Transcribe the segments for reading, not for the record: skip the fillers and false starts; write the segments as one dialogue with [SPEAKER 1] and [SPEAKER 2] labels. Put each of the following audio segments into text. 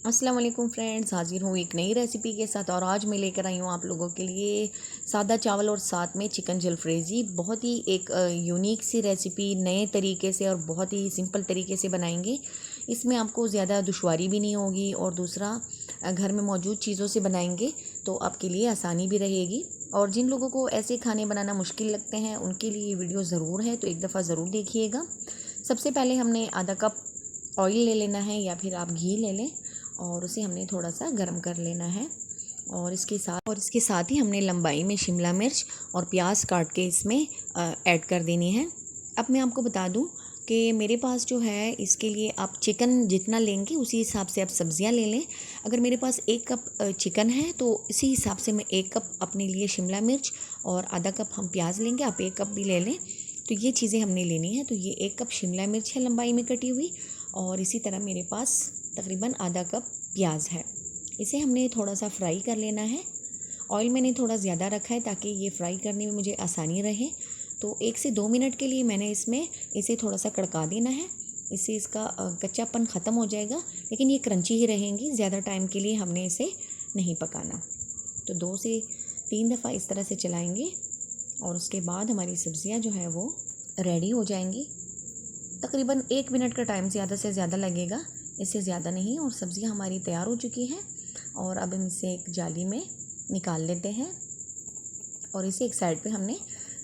[SPEAKER 1] अस्सलाम वालेकुम फ्रेंड्स, हाजिर हूँ एक नई रेसिपी के साथ। और आज मैं लेकर आई हूँ आप लोगों के लिए सादा चावल और साथ में चिकन जलफ्रेज़ी। बहुत ही एक यूनिक सी रेसिपी, नए तरीके से और बहुत ही सिंपल तरीके से बनाएंगे। इसमें आपको ज़्यादा दुश्वारी भी नहीं होगी और दूसरा घर में मौजूद चीज़ों से बनाएंगे तो आपके लिए आसानी भी रहेगी। और जिन लोगों को ऐसे खाने बनाना मुश्किल लगते हैं उनके लिए ये वीडियो ज़रूर है, तो एक दफ़ा ज़रूर देखिएगा। सबसे पहले हमने आधा कप ऑयल ले लेना है या फिर आप घी ले लें और उसे हमने थोड़ा सा गर्म कर लेना है। और इसके साथ ही हमने लंबाई में शिमला मिर्च और प्याज काट के इसमें ऐड कर देनी है। अब मैं आपको बता दूं कि मेरे पास जो है इसके लिए आप चिकन जितना लेंगे उसी हिसाब से आप सब्ज़ियां ले लें। अगर मेरे पास 1 कप चिकन है तो इसी हिसाब से मैं 1 कप अपने लिए शिमला मिर्च और आधा कप हम प्याज लेंगे। आप 1 कप भी ले लें। तो ये चीज़ें हमने लेनी है। तो ये 1 कप शिमला मिर्च है लंबाई में कटी हुई, और इसी तरह मेरे पास तकरीबन आधा कप प्याज है। इसे हमने थोड़ा सा फ्राई कर लेना है। ऑयल मैंने थोड़ा ज़्यादा रखा है ताकि ये फ्राई करने में मुझे आसानी रहे। तो 1 से 2 मिनट के लिए मैंने इसे थोड़ा सा कड़का देना है। इससे इसका कच्चापन ख़त्म हो जाएगा, लेकिन ये क्रंची ही रहेंगी। ज़्यादा टाइम के लिए हमने इसे नहीं पकाना। तो 2 से 3 दफ़ा इस तरह से चलाएंगे और उसके बाद हमारी सब्ज़ियाँ जो है वो रेडी हो जाएंगी। तकरीबन 1 मिनट का टाइम ज़्यादा से ज़्यादा लगेगा, इससे ज़्यादा नहीं। और सब्ज़ियाँ हमारी तैयार हो चुकी हैं और अब हम इसे एक जाली में निकाल लेते हैं और इसे एक साइड पे हमने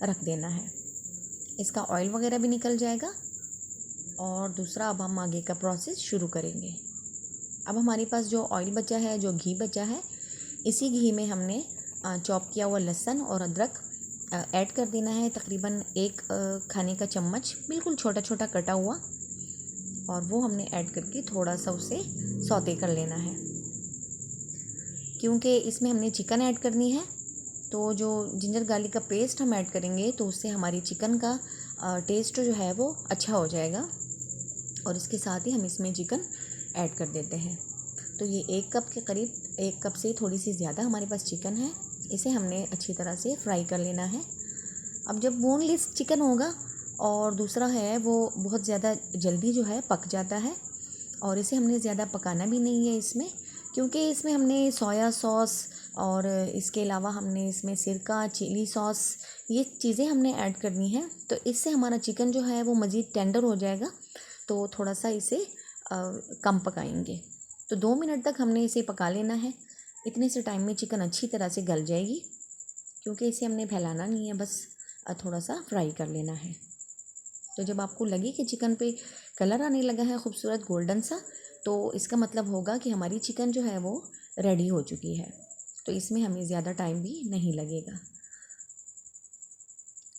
[SPEAKER 1] रख देना है। इसका ऑयल वगैरह भी निकल जाएगा। और दूसरा, अब हम आगे का प्रोसेस शुरू करेंगे। अब हमारे पास जो ऑयल बचा है, जो घी बचा है, इसी घी में हमने चॉप किया हुआ लहसुन और अदरक ऐड कर देना है। तकरीबन 1 खाने का चम्मच बिल्कुल छोटा छोटा कटा हुआ, और वो हमने ऐड करके थोड़ा सा उसे सौते कर लेना है। क्योंकि इसमें हमने चिकन ऐड करनी है, तो जो जिंजर गार्लिक का पेस्ट हम ऐड करेंगे तो उससे हमारी चिकन का टेस्ट जो है वो अच्छा हो जाएगा। और इसके साथ ही हम इसमें चिकन ऐड कर देते हैं। तो ये 1 कप के करीब, 1 कप से थोड़ी सी ज़्यादा हमारे पास चिकन है। इसे हमने अच्छी तरह से फ्राई कर लेना है। अब जब बोनलेस चिकन होगा, और दूसरा है वो बहुत ज़्यादा जल्दी जो है पक जाता है, और इसे हमने ज़्यादा पकाना भी नहीं है इसमें, क्योंकि इसमें हमने सोया सॉस और इसके अलावा हमने इसमें सिरका, चिली सॉस, ये चीज़ें हमने ऐड करनी है। तो इससे हमारा चिकन जो है वो मज़ीद टेंडर हो जाएगा। तो थोड़ा सा इसे कम पकाएंगे। तो 2 मिनट तक हमने इसे पका लेना है। इतने से टाइम में चिकन अच्छी तरह से गल जाएगी, क्योंकि इसे हमने फैलाना नहीं है, बस थोड़ा सा फ्राई कर लेना है। तो जब आपको लगे कि चिकन पे कलर आने लगा है खूबसूरत गोल्डन सा, तो इसका मतलब होगा कि हमारी चिकन जो है वो रेडी हो चुकी है। तो इसमें हमें ज़्यादा टाइम भी नहीं लगेगा।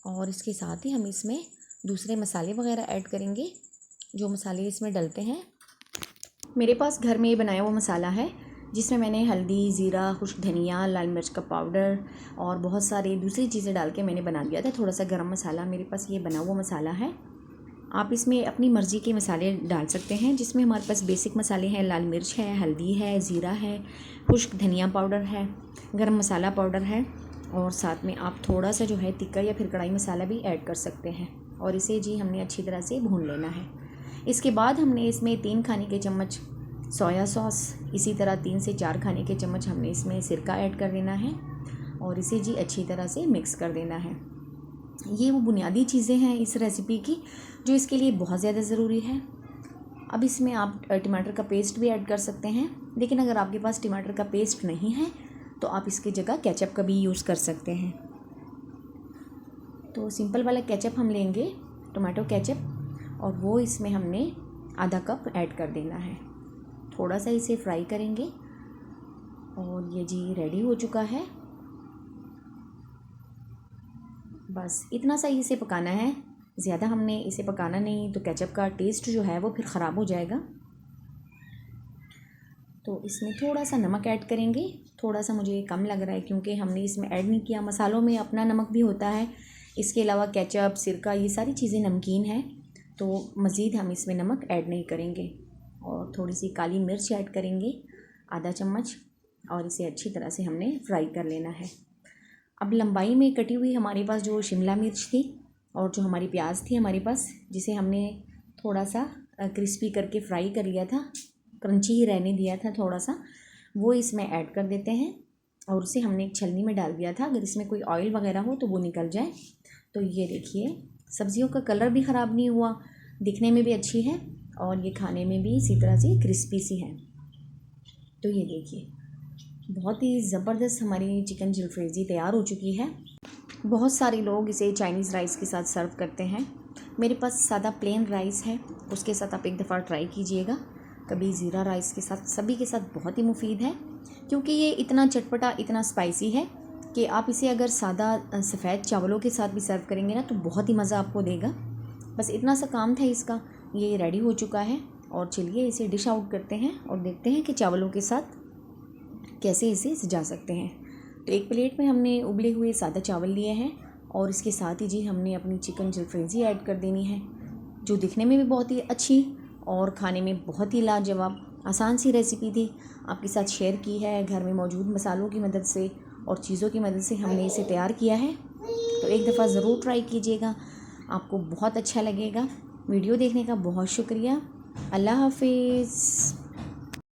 [SPEAKER 1] और इसके साथ ही हम इसमें दूसरे मसाले वगैरह ऐड करेंगे, जो मसाले इसमें डलते हैं। मेरे पास घर में बनाया हुआ मसाला है, जिसमें मैंने हल्दी, ज़ीरा, खुश्क धनिया, लाल मिर्च का पाउडर और बहुत सारी दूसरी चीज़ें डाल के मैंने बना दिया था। थोड़ा सा गरम मसाला, मेरे पास ये बना हुआ मसाला है। आप इसमें अपनी मर्ज़ी के मसाले डाल सकते हैं। जिसमें हमारे पास बेसिक मसाले हैं, लाल मिर्च है, हल्दी है, ज़ीरा है, खुश्क धनिया पाउडर है, गरम मसाला पाउडर है, और साथ में आप थोड़ा सा जो है तिक्का या फिर कढ़ाई मसाला भी ऐड कर सकते हैं। और इसे जी हमने अच्छी तरह से भून लेना है। इसके बाद हमने इसमें 3 खाने के चम्मच सोया सॉस, इसी तरह 3 से 4 खाने के चम्मच हमने इसमें सिरका ऐड कर देना है, और इसे जी अच्छी तरह से मिक्स कर देना है। ये वो बुनियादी चीज़ें हैं इस रेसिपी की, जो इसके लिए बहुत ज़्यादा ज़रूरी है। अब इसमें आप टमाटर का पेस्ट भी ऐड कर सकते हैं, लेकिन अगर आपके पास टमाटर का पेस्ट नहीं है तो आप इसकी जगह केचप का भी यूज़ कर सकते हैं। तो सिंपल वाला केचप हम लेंगे, टमाटो केचप, और वो इसमें हमने आधा कप ऐड कर देना है। थोड़ा सा इसे फ्राई करेंगे और ये जी रेडी हो चुका है। बस इतना सा ही इसे पकाना है, ज़्यादा हमने इसे पकाना नहीं, तो केचप का टेस्ट जो है वो फिर ख़राब हो जाएगा। तो इसमें थोड़ा सा नमक ऐड करेंगे। थोड़ा सा मुझे कम लग रहा है, क्योंकि हमने इसमें ऐड नहीं किया। मसालों में अपना नमक भी होता है। इसके अलावा केचप, सिरका, ये सारी चीज़ें नमकीन हैं, तो मज़ीद हम इसमें नमक ऐड नहीं करेंगे। और थोड़ी सी काली मिर्च ऐड करेंगे, आधा चम्मच, और इसे अच्छी तरह से हमने फ्राई कर लेना है। अब लंबाई में कटी हुई हमारे पास जो शिमला मिर्च थी और जो हमारी प्याज थी हमारे पास, जिसे हमने थोड़ा सा क्रिस्पी करके फ्राई कर लिया था, क्रंची ही रहने दिया था थोड़ा सा, वो इसमें ऐड कर देते हैं और उसे हमने एक छलनी में डाल दिया था, अगर इसमें कोई ऑयल वगैरह हो तो वो निकल जाए। तो ये देखिए सब्जियों का कलर भी ख़राब नहीं हुआ, दिखने में भी अच्छी है और ये खाने में भी इसी तरह से क्रिस्पी सी है। तो ये देखिए बहुत ही ज़बरदस्त हमारी चिकन जलफ्रेज़ी तैयार हो चुकी है। बहुत सारे लोग इसे चाइनीज़ राइस के साथ सर्व करते हैं। मेरे पास सादा प्लेन राइस है, उसके साथ आप एक दफ़ा ट्राई कीजिएगा, कभी ज़ीरा राइस के साथ, सभी के साथ बहुत ही मुफीद है क्योंकि ये इतना चटपटा, इतना स्पाइसी है कि आप इसे अगर सादा सफ़ेद चावलों के साथ भी सर्व करेंगे ना तो बहुत ही मज़ा आपको देगा। बस इतना सा काम था इसका, ये रेडी हो चुका है। और चलिए इसे डिश आउट करते हैं और देखते हैं कि चावलों के साथ कैसे इसे सजा सकते हैं। तो एक प्लेट में हमने उबले हुए सादा चावल लिए हैं और इसके साथ ही जी हमने अपनी चिकन जलफ्रेज़ी ऐड कर देनी है, जो दिखने में भी बहुत ही अच्छी और खाने में बहुत ही लाजवाब आसान सी रेसिपी थी, आपके साथ शेयर की है। घर में मौजूद मसालों की मदद से और चीज़ों की मदद से हमने इसे तैयार किया है। तो एक दफ़ा ज़रूर ट्राई कीजिएगा, आपको बहुत अच्छा लगेगा। वीडियो देखने का बहुत शुक्रिया। अल्लाह हाफिज़।